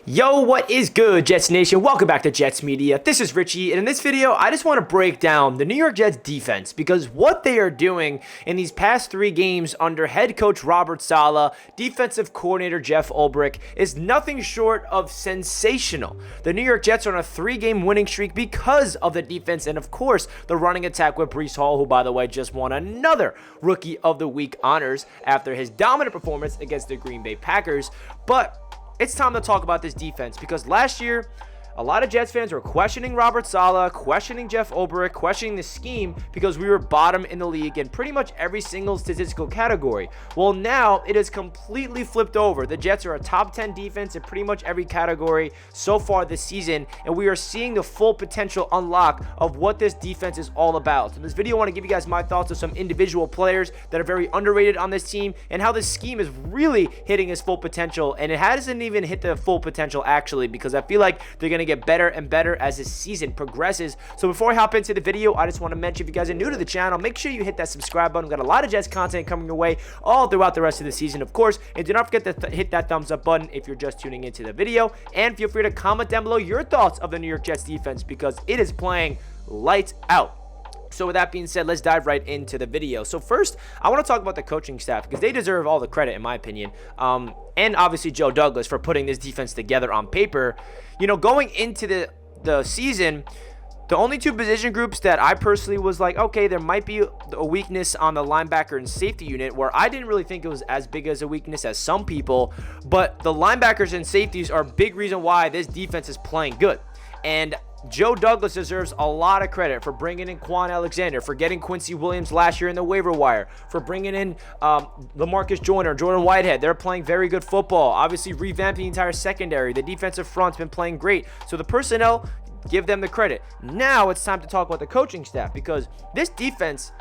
Yo, what is good, Jets Nation? Welcome back to Jets Media. This is Richie, and in this video, I just want to break down the New York Jets defense because what they are doing in these past 3 games under head coach Robert Saleh, defensive coordinator Jeff Ulbrich, is nothing short of sensational. The New York Jets are on a 3-game winning streak because of the defense and, of course, the running attack with Breece Hall, who, by the way, just won another Rookie of the Week honors after his dominant performance against the Green Bay Packers. But it's time to talk about this defense because last year, a lot of Jets fans were questioning Robert Saleh, questioning Jeff Ulbrich, questioning the scheme because we were bottom in the league in pretty much every single statistical category. Well, now it is completely flipped over. The Jets are a top 10 defense in pretty much every category so far this season, and we are seeing the full potential unlock of what this defense is all about. So in this video, I want to give you guys my thoughts of some individual players that are very underrated on this team and how this scheme is really hitting its full potential, and it hasn't even hit the full potential actually because I feel like they're going to get better and better as this season progresses. So before I hop into the video, I just want to mention, if you guys are new to the channel, make sure you hit that subscribe button. We've got a lot of Jets content coming your way all throughout the rest of the season, of course, and do not forget to hit that thumbs up button if you're just tuning into the video, and feel free to comment down below your thoughts of the New York Jets defense because it is playing lights out. So with that being said, let's dive right into the video. So first, I want to talk about the coaching staff because they deserve all the credit, in my opinion. And obviously Joe Douglas for putting this defense together on paper. You know, going into the season, the only 2 position groups that I personally was like, okay, there might be a weakness on the linebacker and safety unit, where I didn't really think it was as big as a weakness as some people. But the linebackers and safeties are a big reason why this defense is playing good. And Joe Douglas deserves a lot of credit for bringing in Quinnen Alexander, for getting Quinnen Williams last year in the waiver wire, for bringing in LaMarcus Joyner, Jordan Whitehead. They're playing very good football. Obviously, revamped the entire secondary. The defensive front's been playing great. So the personnel, give them the credit. Now it's time to talk about the coaching staff because this defense,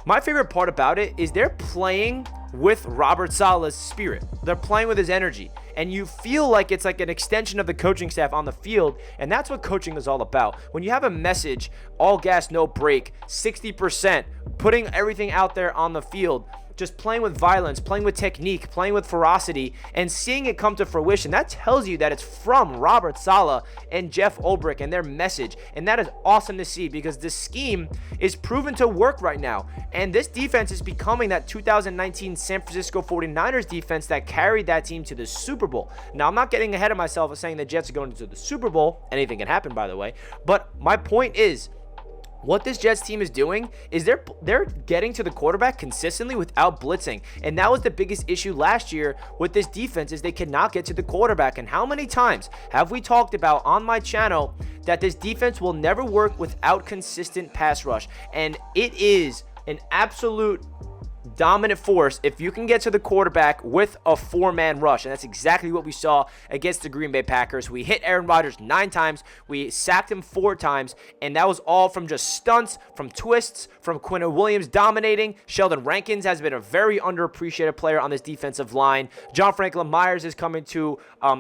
my favorite part about it is they're playing with Robert Saleh's spirit. They're playing with his energy. And you feel like it's like an extension of the coaching staff on the field. And that's what coaching is all about. When you have a message, all gas, no break, 60%, putting everything out there on the field, just playing with violence, playing with technique, playing with ferocity, and seeing it come to fruition, that tells you that it's from Robert Saleh and Jeff Ulbrich and their message. And that is awesome to see because this scheme is proven to work right now. And this defense is becoming that 2019 San Francisco 49ers defense that carried that team to the Super Bowl. Now, I'm not getting ahead of myself of saying the Jets are going into the Super Bowl. Anything can happen, by the way. But my point is, what this Jets team is doing is they're getting to the quarterback consistently without blitzing. And that was the biggest issue last year with this defense is they cannot get to the quarterback. And how many times have we talked about on my channel that this defense will never work without consistent pass rush? And it is an absolute dominant force if you can get to the quarterback with a 4-man rush, and that's exactly what we saw against the Green Bay Packers. We hit Aaron Rodgers 9 times, we sacked him 4 times, and that was all from just stunts, from twists, from Quinnen Williams dominating. Sheldon Rankins has been a very underappreciated player on this defensive line. John Franklin Myers is coming to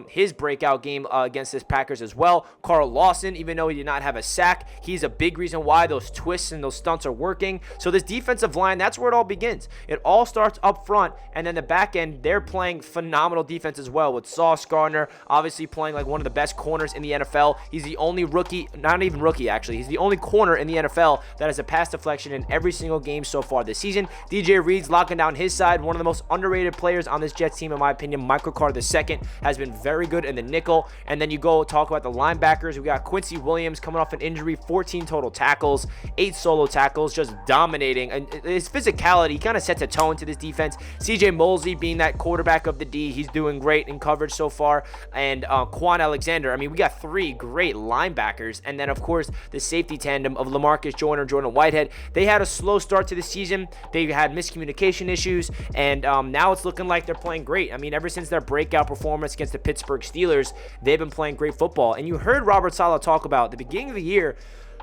his breakout game against this Packers as well. Carl Lawson, even though he did not have a sack, he's a big reason why those twists and those stunts are working. So this defensive line, that's where it all begins. It all starts up front, and then the back end, they're playing phenomenal defense as well with Sauce Gardner, obviously playing like one of the best corners in the NFL. He's the only rookie, not even rookie actually, he's the only corner in the NFL that has a pass deflection in every single game so far this season. DJ Reed's locking down his side. One of the most underrated players on this Jets team, in my opinion, Michael Carter II, has been very good in the nickel. And then you go talk about the linebackers. We got Quinnen Williams coming off an injury, 14 total tackles, 8 solo tackles, just dominating. And his physicality kind of sets a tone to this defense. CJ Mosley being that quarterback of the D, he's doing great in coverage so far. And Quinnen Alexander, I mean, we got 3 great linebackers. And then, of course, the safety tandem of LaMarcus Joyner, Jordan Whitehead. They had a slow start to the season. They had miscommunication issues, and now it's looking like they're playing great. I mean, ever since their breakout performance against the Pittsburgh Steelers, they've been playing great football. And you heard Robert Saleh talk about at the beginning of the year,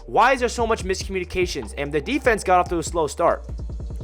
why is there so much miscommunications? And the defense got off to a slow start.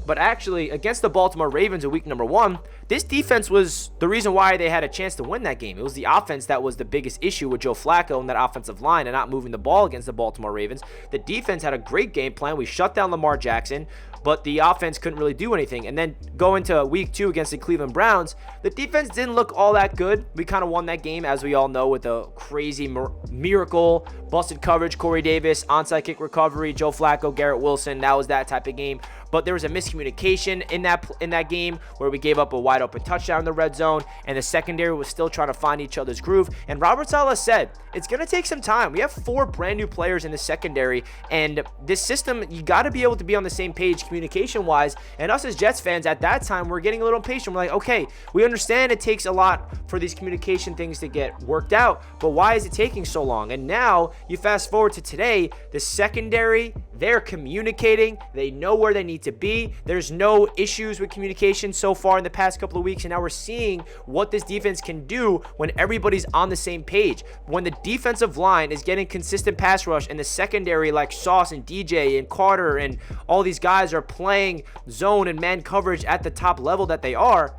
But actually, against the Baltimore Ravens in week number 1, this defense was the reason why they had a chance to win that game. It was the offense that was the biggest issue with Joe Flacco and that offensive line and not moving the ball against the Baltimore Ravens. The defense had a great game plan. We shut down Lamar Jackson. but the offense couldn't really do anything. And then go into week 2 against the Cleveland Browns, the defense didn't look all that good. We kind of won that game, as we all know, with a crazy miracle, busted coverage, Corey Davis, onside kick recovery, Joe Flacco, Garrett Wilson. That was that type of game. But there was a miscommunication in that game where we gave up a wide open touchdown in the red zone, and the secondary was still trying to find each other's groove. And Robert Saleh said it's going to take some time. We have 4 brand new players in the secondary, and this system, you got to be able to be on the same page communication wise. And us as Jets fans at that time, we're getting a little impatient. We're like, okay, we understand it takes a lot for these communication things to get worked out, but why is it taking so long? And now you fast forward to today, the secondary, they're communicating. They know where they need to be. There's no issues with communication so far in the past couple of weeks, and now we're seeing what this defense can do when everybody's on the same page. When the defensive line is getting consistent pass rush, and the secondary like Sauce and DJ and Carter and all these guys are playing zone and man coverage at the top level that they are,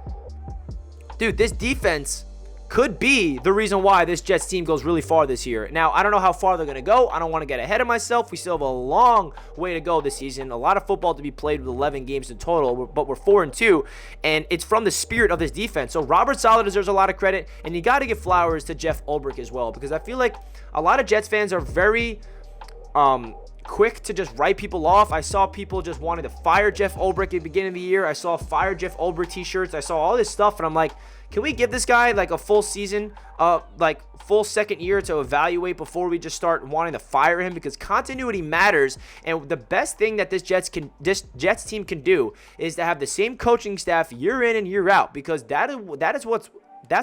dude, this defense could be the reason why this Jets team goes really far this year. Now, I don't know how far they're going to go. I don't want to get ahead of myself. We still have a long way to go this season. A lot of football to be played with 11 games in total, but we're 4-2, and it's from the spirit of this defense. So Robert Saleh deserves a lot of credit, and you got to give flowers to Jeff Ulbrich as well, because I feel like a lot of Jets fans are very quick to just write people off. I saw people just wanting to fire Jeff Ulbrich at the beginning of the year. I saw fire Jeff Ulbrich t-shirts. I saw all this stuff, and I'm like, can we give this guy like a full season, like full second year to evaluate before we just start wanting to fire him? Because continuity matters, and the best thing that this Jets team can do is to have the same coaching staff year in and year out, because that's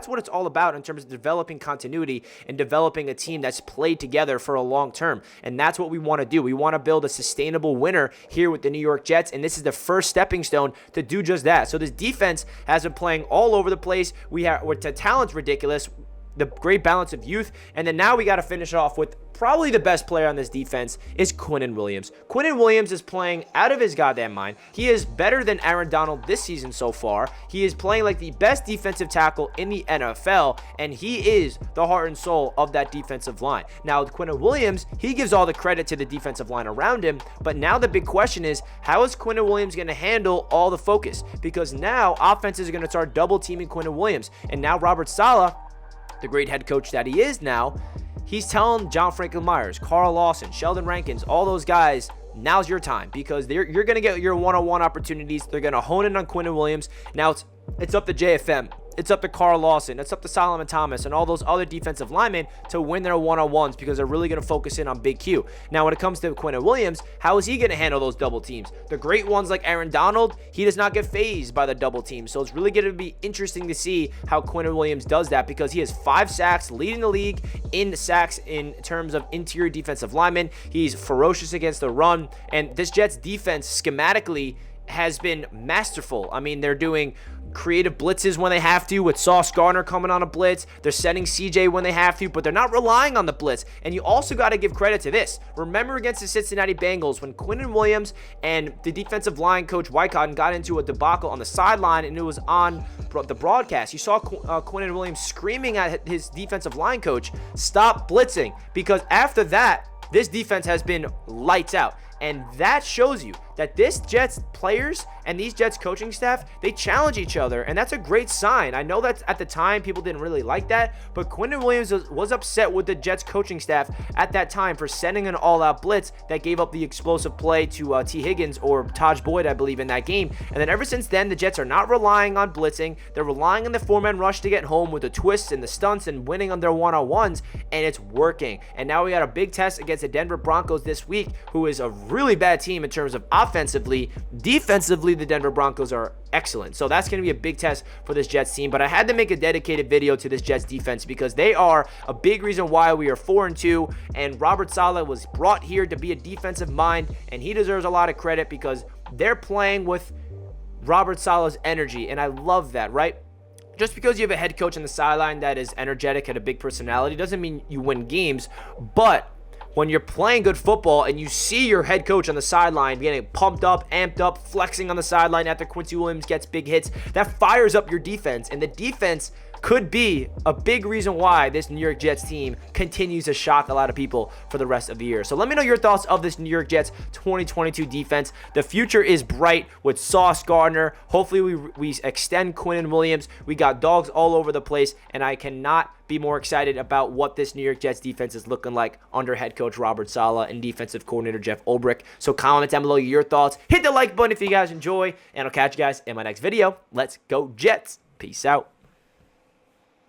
what it's all about in terms of developing continuity and developing a team that's played together for a long term. And that's what we want to do. We want to build a sustainable winner here with the New York Jets, and this is the first stepping stone to do just that. So this defense has been playing all over the place. The talent's ridiculous, the great balance of youth, and then now we got to finish off with probably the best player on this defense is Quinnen Williams. Quinnen Williams is playing out of his goddamn mind. He is better than Aaron Donald this season so far. He is playing like the best defensive tackle in the NFL, and he is the heart and soul of that defensive line. Now, with Quinnen Williams, he gives all the credit to the defensive line around him, but now the big question is, how is Quinnen Williams going to handle all the focus? Because now offenses are going to start double teaming Quinnen Williams, and now Robert Saleh, the great head coach that he is now, he's telling John Franklin Myers, Carl Lawson, Sheldon Rankins, all those guys, now's your time, because you're going to get your one-on-one opportunities. They're going to hone in on Quinnen Williams. Now it's up to JFM. It's up to Carl Lawson. It's up to Solomon Thomas and all those other defensive linemen to win their one-on-ones, because they're really going to focus in on Big Q. Now, when it comes to Quinnen Williams, how is he going to handle those double teams? The great ones like Aaron Donald, he does not get fazed by the double team. So it's really going to be interesting to see how Quinnen Williams does that, because he has 5 sacks, leading the league in sacks in terms of interior defensive linemen. He's ferocious against the run, and this Jets defense schematically has been masterful. I mean, they're doing creative blitzes when they have to, with Sauce Gardner coming on a blitz. They're sending CJ when they have to, but they're not relying on the blitz. And you also got to give credit to this. Remember against the Cincinnati Bengals when Quinnen Williams and the defensive line coach Wycott got into a debacle on the sideline, and it was on the broadcast. You saw Quinnen Williams screaming at his defensive line coach, stop blitzing, because after that, this defense has been lights out. And that shows you that this Jets players and these Jets coaching staff, they challenge each other, and that's a great sign. I know that at the time people didn't really like that, but Quinnen Williams was upset with the Jets coaching staff at that time for sending an all-out blitz that gave up the explosive play to T. Higgins or Taj Boyd, I believe, in that game. And then ever since then, the Jets are not relying on blitzing. They're relying on the four-man rush to get home with the twists and the stunts and winning on their one-on-ones, and it's working. And now we got a big test against the Denver Broncos this week, who is a really bad team in terms of offensively. Defensively, the Denver Broncos are excellent. So that's going to be a big test for this Jets team. But I had to make a dedicated video to this Jets defense because they are a big reason why we are 4-2. And Robert Saleh was brought here to be a defensive mind, and he deserves a lot of credit because they're playing with Robert Saleh's energy. And I love that, right? Just because you have a head coach on the sideline that is energetic and a big personality doesn't mean you win games. But when you're playing good football and you see your head coach on the sideline getting pumped up, amped up, flexing on the sideline after Quincy Williams gets big hits, that fires up your defense. And the defense could be a big reason why this New York Jets team continues to shock a lot of people for the rest of the year. So let me know your thoughts of this New York Jets 2022 defense. The future is bright with Sauce Gardner. Hopefully we extend Quinnen Williams. We got dogs all over the place, and I cannot be more excited about what this New York Jets defense is looking like under head coach Robert Saleh and defensive coordinator Jeff Ulbrich. So comment down below your thoughts. Hit the like button if you guys enjoy, and I'll catch you guys in my next video. Let's go Jets. Peace out.